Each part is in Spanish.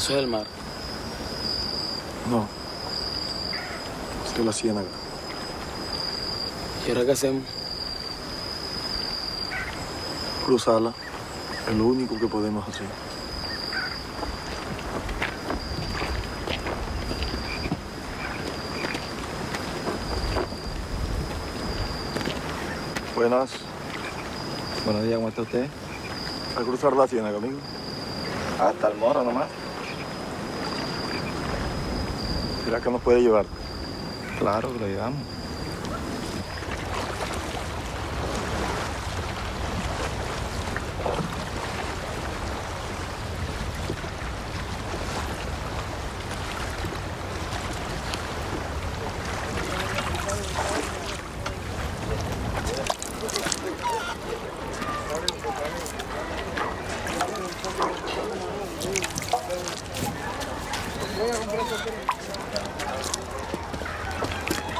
Eso es el mar. No. Esto es la ciénaga. ¿Y ahora qué hacemos? Cruzarla. Es lo único que podemos hacer. Buenas. Buenos días, ¿cómo está usted? A cruzar la ciénaga, amigo. Hasta el morro nomás. ¿Será que nos puede llevar? Claro que lo llevamos.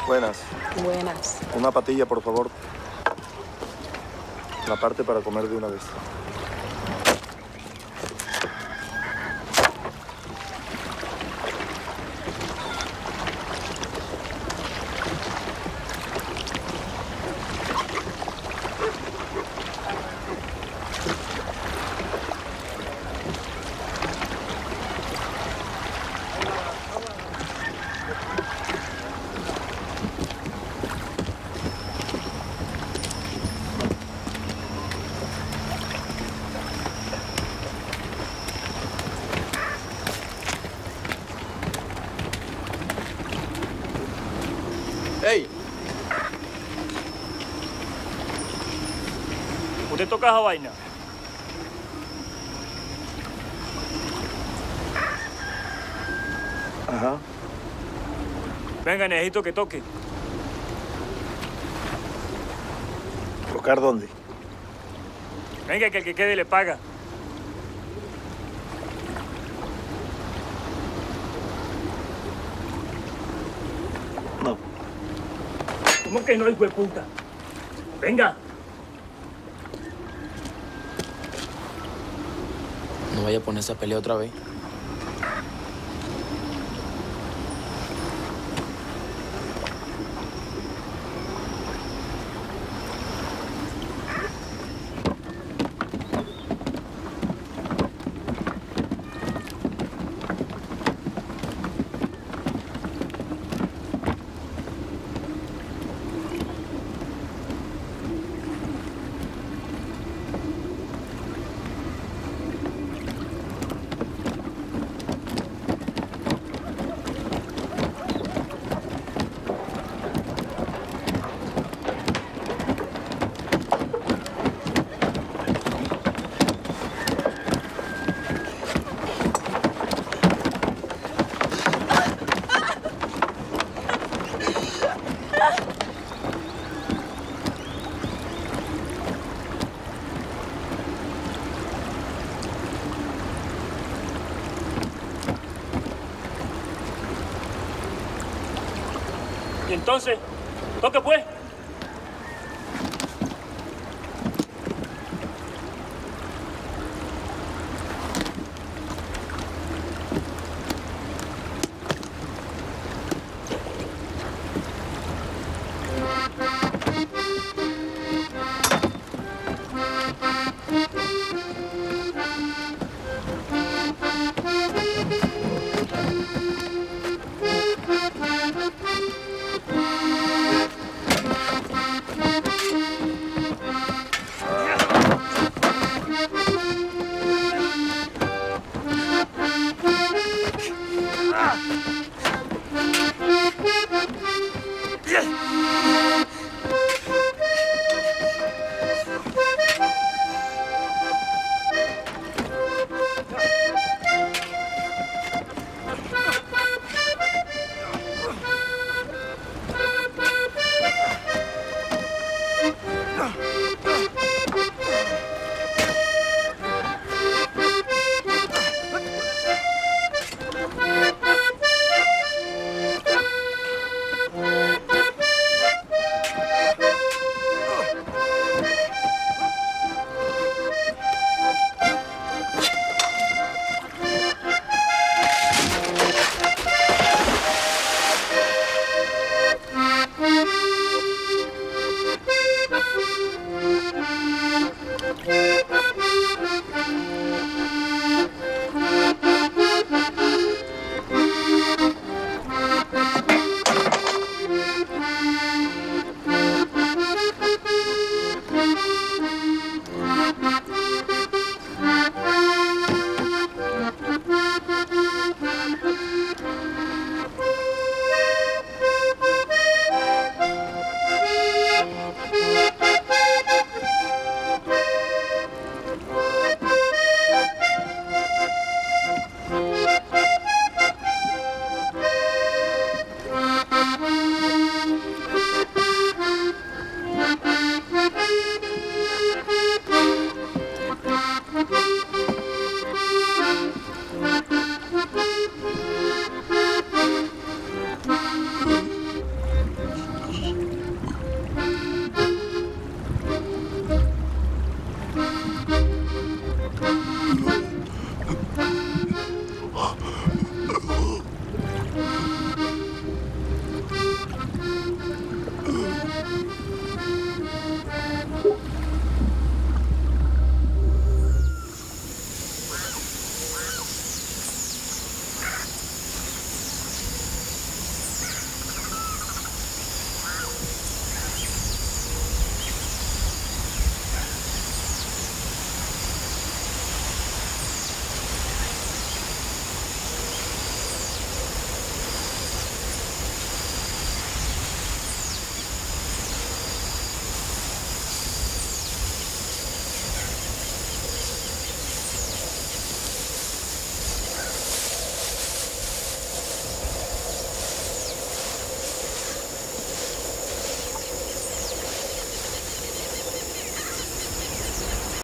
Buenas. Buenas. Una patilla, por favor. La parte para comer de una vez. ¡Ey! ¿Usted toca esa vaina? Ajá. Venga, necesito que toque. ¿Tocar dónde? Venga, que el que quede le paga. No. ¿Cómo que no, hijo de puta? Venga. No vaya a ponerse a pelear otra vez. Y entonces, toque pues.